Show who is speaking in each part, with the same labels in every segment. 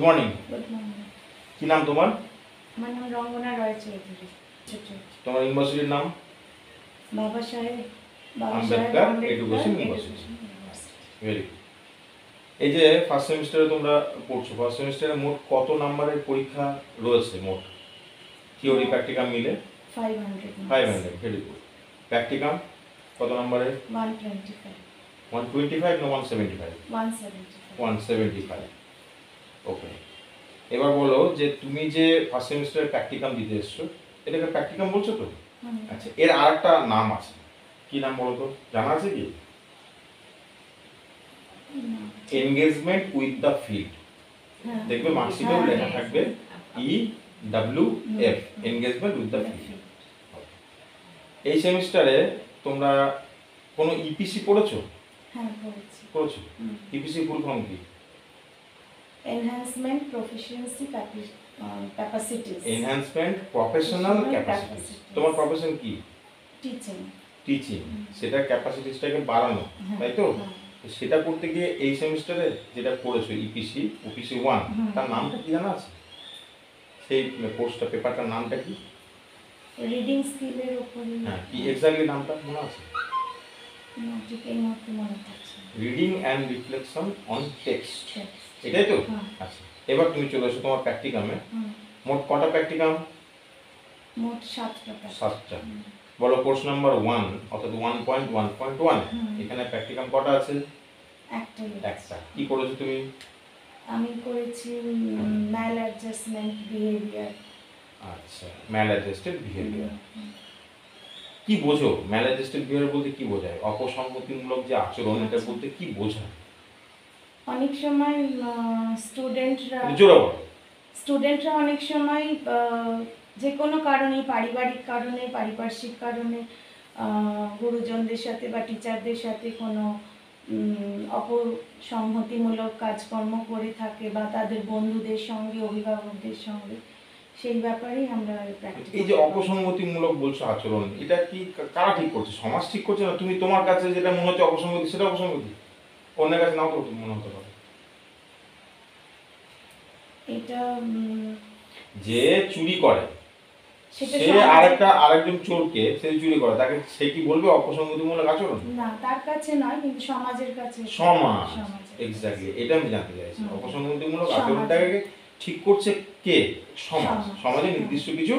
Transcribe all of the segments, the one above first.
Speaker 1: Morning.
Speaker 2: Good morning.
Speaker 1: কি নাম তোমার?
Speaker 2: আমার নাম রঙ্গনা রয় চৌধুরী।
Speaker 1: তোমার ইউনিভার্সিটির নাম?
Speaker 2: বাবা সাহেব
Speaker 1: Ambedkar education university. Very good. এই যে ফার্স্ট সেমিস্টারে তোমরা পড়ছো, ফার্স্ট সেমিস্টারে মোট কত নাম্বারের পরীক্ষা রয়েছে? মোট থিওরি প্র্যাকটিকাম মিলে 500। Very good. প্র্যাকটিকাম কত নাম্বারের?
Speaker 2: 125।
Speaker 1: 125 না 175? 175। ওকে। এবার বলো যে তুমি যে ফার্স্ট সেমিস্টারে প্র্যাকটিকাম দিতে এসছো, এটাকে প্র্যাকটিকাম বলছো তো? আচ্ছা, এর আরেকটা নাম আছে, কি নাম বলো তো? জানা আছে কি? Engagement with the field. দেখবে মার্কশিটেও লেখা থাকবে EWF, engagement with the field. এই সেমিস্টারে তোমরা কোনো ইপিসি পড়েছো?
Speaker 2: হ্যাঁ, পড়েছি।
Speaker 1: পড়েছো? ইপিসি ফুল ফর্ম কি?
Speaker 2: Enhancement proficiency capacities.
Speaker 1: Enhancement professional capacities. তোমার প্রফেশন কি?
Speaker 2: টিচিং।
Speaker 1: টিচিং। সেটা ক্যাপাসিটিসটাকে বাড়ানো, তাই তো? সেটা করতে গিয়ে এই সেমিস্টারে যেটা পড়েছো ইপিসি, ওপিসি 1, তার নামটা কি জানা আছে? সেই কোর্সটা, পেপারটার নামটা কি?
Speaker 2: রিডিং স্কিলের উপরে।
Speaker 1: হ্যাঁ, কি এক্স্যাক্টলি নামটা মনে আছে?
Speaker 2: না, ঠিক এই মুহূর্তে মনে থাকছে না।
Speaker 1: Reading and reflection on text, এটাই তো? আচ্ছা, এবার তুমি চলে এসো তোমার প্র্যাকটিকামে। মোট কটা প্র্যাকটিকাম?
Speaker 2: মোট 7টা।
Speaker 1: 7টা। বলো কোর্স নাম্বার 1 অর্থাৎ 1.1.1 এখানে প্র্যাকটিকাম কটা আছে? একটা। কি করেছো তুমি?
Speaker 2: আমি করেছি ম্যাল অ্যাডজাস্টমেন্ট বিহেভিয়ার।
Speaker 1: আচ্ছা, ম্যাল অ্যাডজাস্টেড বিহেভিয়ার। কি বোঝো ম্যাল অ্যাডজাস্টেড বিহেভিয়ার বলতে? কি বোঝায়? অপসংগতিমূলক যে আচরণ, এটা বলতে কি বোঝায়?
Speaker 2: অনেক সময় স্টুডেন্টরা অনেক সময় যে কোনো কারণে, পারিবারিক কারণে, পারিপার্শ্বিক কারণে গুরুজনদের সাথে বা টিচারদের সাথে কোনো অপসংহতিমূলক কাজকর্ম করে থাকে, বা তাদের বন্ধুদের সঙ্গে, অভিভাবকদের সঙ্গে, সেই ব্যাপারেই আমরা প্র্যাকটিস।
Speaker 1: এই যে অপসংগতিমূলক বলছো আচরণ, এটা কি কারা ঠিক করছে? সমাজ ঠিক করছে না? তুমি তোমার কাছে যেটা মনে হচ্ছে অপসংগতি, সেটা অপসংগতি, অন্যের কাছে নাও তো মনে হতে পারে। এটা যে চুরি করে, সে আরেকজন চোরকে, সে চুরি করে, তাকে সে কি বলবে অপসংগতিমূলক আচরণ?
Speaker 2: না, তার কাছে নয়, কিন্তু সমাজের কাছে।
Speaker 1: সমাজ, এক্স্যাক্টলি, এটা আমি জানতে চাইছি। অপসংগতিমূলক আচরণটাকে ঠিক করছে কে? সমাজ। সমাজে নির্দিষ্ট কিছু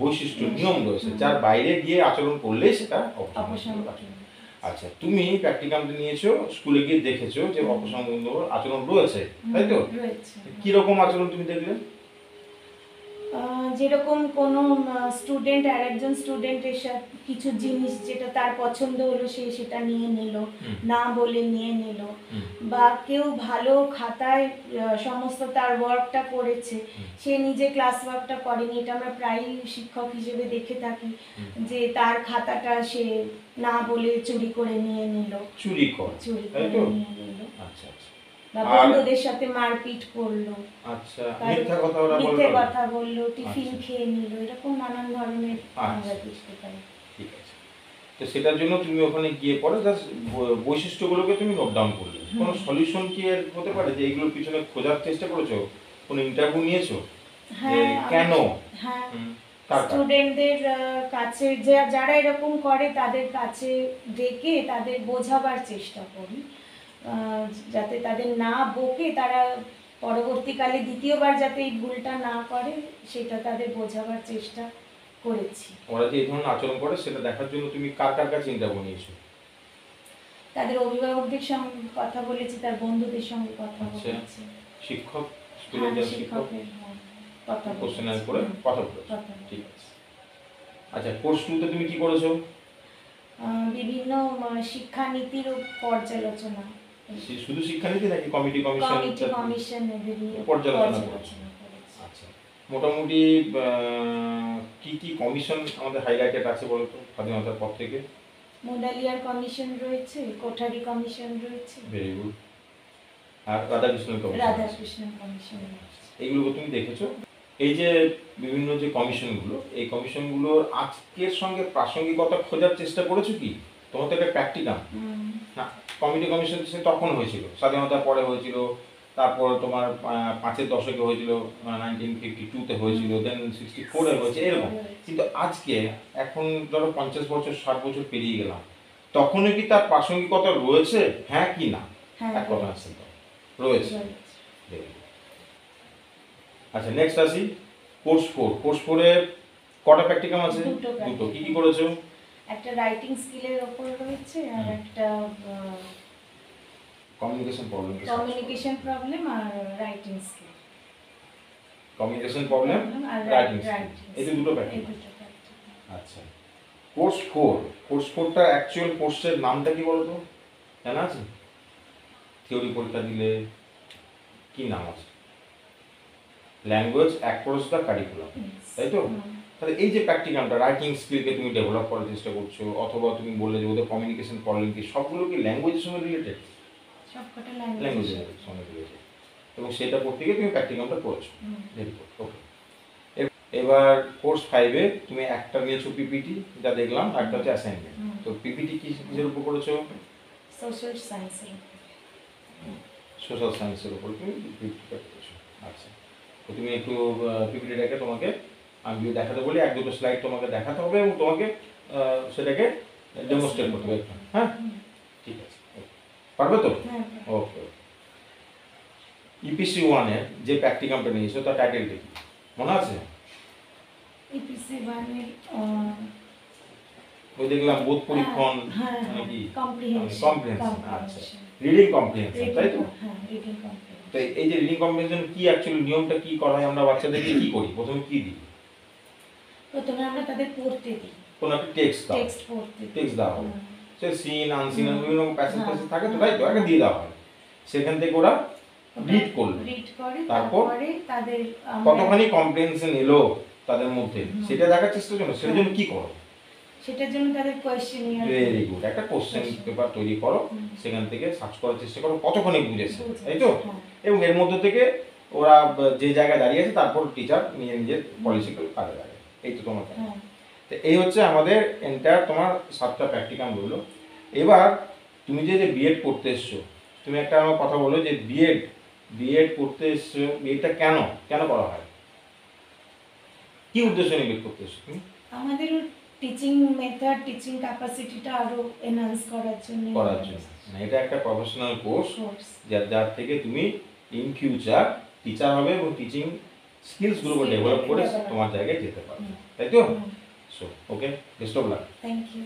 Speaker 1: বৈশিষ্ট্য, নিয়ম রয়েছে, যার বাইরে গিয়ে আচরণ করলে সেটা অপসংগতিমূলক আচরণ। আচ্ছা, তুমি প্র্যাকটিকামটা নিয়েছো, স্কুলে গিয়ে দেখেছো যে অপসংগতিমূলক আচরণ রয়েছে, তাই তো? কি রকম আচরণ তুমি দেখলে?
Speaker 2: যেরকম কোনো স্টুডেন্ট আর একজন স্টুডেন্টের সাথে কিছু জিনিস যেটা তার পছন্দ হলো, সে সেটা নিয়ে নিল, না বলে নিয়ে নিল, বা কেউ ভালো খাতায় সমস্ত তার ওয়ার্কটা করেছে, সে নিজে ক্লাস ওয়ার্কটা করেনি, এটা আমরা প্রায়ই শিক্ষক হিসেবে দেখে থাকি, যে তার খাতাটা সে না বলে চুরি করে নিয়ে নিল, চুরি করে নিয়ে নিল। আচ্ছা, বন্ধুদের সাথে মারপিট করলো, আচ্ছা, মিথ্যে কথা বললো, টিফিন খেয়ে নিল, এরকম নানান ধরনের আমরা দেখতে পাই।
Speaker 1: ঠিক আছে, তো সেটার জন্য তুমি ওখানে গিয়ে পরে জাস্ট বৈশিষ্ট্যগুলোকে তুমি নোট ডাউন করলে। কোনো সলিউশন কি এর হতে পারে যে এইগুলোর পিছনে খোঁজার চেষ্টা করেছো? কোনো ইন্টারভিউ নিয়েছো?
Speaker 2: হ্যাঁ,
Speaker 1: কেন?
Speaker 2: হ্যাঁ, স্টুডেন্টদের কাছে যারা এরকম করে তাদের কাছে ডেকে তাদের বোঝাবার চেষ্টা করি, যাতে তাদের না বকে, তারা পরবর্তীকালে দ্বিতীয়বার যাতে এই ভুলটা না করে সেটা তাদের বোঝাবার চেষ্টা করেছি।
Speaker 1: ওরা যে এই ধরনের আচরণ করে সেটা দেখার জন্য তুমি কার কার কাছে ইন্টারভিউ নিয়েছো?
Speaker 2: তাদের অভিভাবকদের সঙ্গে কথা বলেছি, তার বন্ধুদের সঙ্গে কথা বলেছি,
Speaker 1: শিক্ষক, স্কুলের শিক্ষকের
Speaker 2: কথা
Speaker 1: কোশ্চেনার করে কথা বলেছো। ঠিক আছে। আচ্ছা, কোর্স 2 তে তুমি কি করেছো?
Speaker 2: বিভিন্ন শিক্ষানীতির পর্যালোচনা।
Speaker 1: শুধু শিক্ষানীতি নাকি কমিটি কমিশন পর্যালোচনা করেছো? আচ্ছা, মোটামুটি কি কি কমিশন আমাদের হাইলাইটেড আছে বলো তো স্বাধীনতার পর থেকে?
Speaker 2: মোডালিয়ার কমিশন রয়েছে, কোঠারি কমিশন রয়েছে।
Speaker 1: Very good. আর রাধাকৃষ্ণন
Speaker 2: কমিশন
Speaker 1: এইগুলো তুমি দেখেছো? এই যে বিভিন্ন যে কমিশনগুলো, এই কমিশনগুলোর আজকের সঙ্গে প্রাসঙ্গিকতা খোঁজার চেষ্টা করেছো কি? তোমার তো একটা প্র্যাকটিকাম না, কমিটি কমিশন তখন হয়েছিল, স্বাধীনতার পরে হয়েছিল, তারপর তোমার 5-এর দশকে হয়েছিল, 1952-তে হয়েছিল, দেন 64-এ হয়েছে, এরকম। কিন্তু আজকে এখন ধরো 50 বছর 60 বছর পেরিয়ে গেলাম, তখনও কি তার প্রাসঙ্গিকতা রয়েছে, হ্যাঁ কি না? এক কথা আছে, রয়েছে। আচ্ছা, নেক্সট আসি কোর্স 4। কোর্স 4-এ কটা প্র্যাকটিকাম আছে? দুটো। কি কি করেছো?
Speaker 2: একটা রাইটিং স্কিলের উপর রয়েছে, আর একটা
Speaker 1: কমিউনিকেশন প্রবলেম
Speaker 2: আর রাইটিং স্কিল।
Speaker 1: কমিউনিকেশন প্রবলেম
Speaker 2: আর
Speaker 1: রাইটিং স্কিল, এই দুটো প্র্যাকটিকাম। আচ্ছা, কোর্স 4, কোর্স 4টা অ্যাকচুয়াল কোর্সের নামটা কি বলো তো, জানা আছে? থিওরি পরীক্ষা দিলে কি নাম আছে? ল্যাঙ্গুয়েজ অ্যাক্রস দ্য কারিকুলাম, তাই তো? তাহলে এই যে প্র্যাকটিকামটা, রাইটিং স্কিলকে তুমি ডেভেলপ করার চেষ্টা করছো, অথবা তুমি বললে যে ওদের কমিউনিকেশন প্রবলেম কি, সবগুলো কি ল্যাঙ্গুয়েজের সঙ্গে রিলেটেড?
Speaker 2: সবকটা
Speaker 1: ল্যাঙ্গুয়েজের সঙ্গে রিলেটেড, এবং সেটা করতে গিয়ে তুমি প্র্যাকটিকামটা করেছো। ভেরি গুড, ওকে। এবার কোর্স 5-এ তুমি একটা নিয়েছো পিপিটি, যা দেখলাম, একটা হচ্ছে অ্যাসাইনমেন্ট। তো পিপিটি কিসের উপর করেছো?
Speaker 2: সোশ্যাল সায়েন্সের
Speaker 1: সোশ্যাল সায়েন্সের উপর তুমি পিপিটিটা করেছো। আচ্ছা, তো তুমি একটু পিপিটিটাকে তোমাকে আমি যদি দেখাতে বলি, 1-2 স্লাইড তোমাকে দেখাতে হবে এবং তোমাকে সেটাকে ডেমনস্ট্রেট করতে হবে। হ্যাঁ, ঠিক আছে, পারবে তো? ওকে। ইপিসি 1-এর যে প্র্যাকটিকামটা নিয়েছো তার টাইটেলটা কি মনে আছে?
Speaker 2: ইপিসি 1-এর
Speaker 1: ওই দেখলাম বোধ পরীক্ষণ, মানে কি কম্প্রিহেনশন। আচ্ছা, রিডিং কম্প্রিহেনশন, তাই তো?
Speaker 2: হ্যাঁ, রিডিং কম্প্রিহেনশন।
Speaker 1: তো এই যে রিডিং কম্প্রিহেনশন কি অ্যাকচুয়ালি নিয়মটা কি করা হয়? আমরা বাচ্চাদেরকে কি করি? প্রথমে কি দিই?
Speaker 2: প্রথমে আমরা তাদের পড়তে দিই,
Speaker 1: কোন একটা টেক্সট দাও, টেক্সট দাও, সে সিন আনসিন বিভিন্ন প্যাসেজ থাকে তো, তাই তো? আগে দিয়ে দেওয়া হয়, সেখান থেকে ওরা রিড করলো, তারপরে
Speaker 2: তাদের
Speaker 1: কতখানি কম্প্রিহেনশন এলো তাদের মধ্যে সেটা দেখার চেষ্টার জন্য, সেটার জন্য কি করো?
Speaker 2: সেটার জন্য তাদের কোয়েশ্চেনিয়ার,
Speaker 1: ভেরি গুড, একটা কোশ্চেন পেপার তৈরি করো, সেখান থেকে সার্চ করার চেষ্টা করো কতখানি বুঝেছে, তাই তো? এবং এর মধ্যে থেকে ওরা যে জায়গায় দাঁড়িয়ে আছে, তারপর টিচার নিজের পলিসিক্যাল কাজে লাগে। এই তো তোমার কাজ। তো এই হচ্ছে আমাদের এন্টায়ার তোমার 7টা প্র্যাকটিকাম রইলো। এবার তুমি যে বিএড করতে এসছো, তুমি একটা আমার কথা বলো যে বিএড করতে এসছো, বিএডটা কেন করা হয়? কি উদ্দেশ্য নিয়ে বিএড করতে এসছো তুমি?
Speaker 2: আমাদের টিচিং মেথড, টিচিং ক্যাপাসিটিটা আরো এনহান্স করার জন্য।
Speaker 1: মানে এটা একটা প্রফেশনাল কোর্স, যার থেকে তুমি ইন ফিউচার টিচার হবে এবং টিচিং স্কিলস গুলো ডেভেলপ করে তোমার জায়গায় যেতে পারবে, তাই তো? So okay, best of luck.
Speaker 2: Thank you.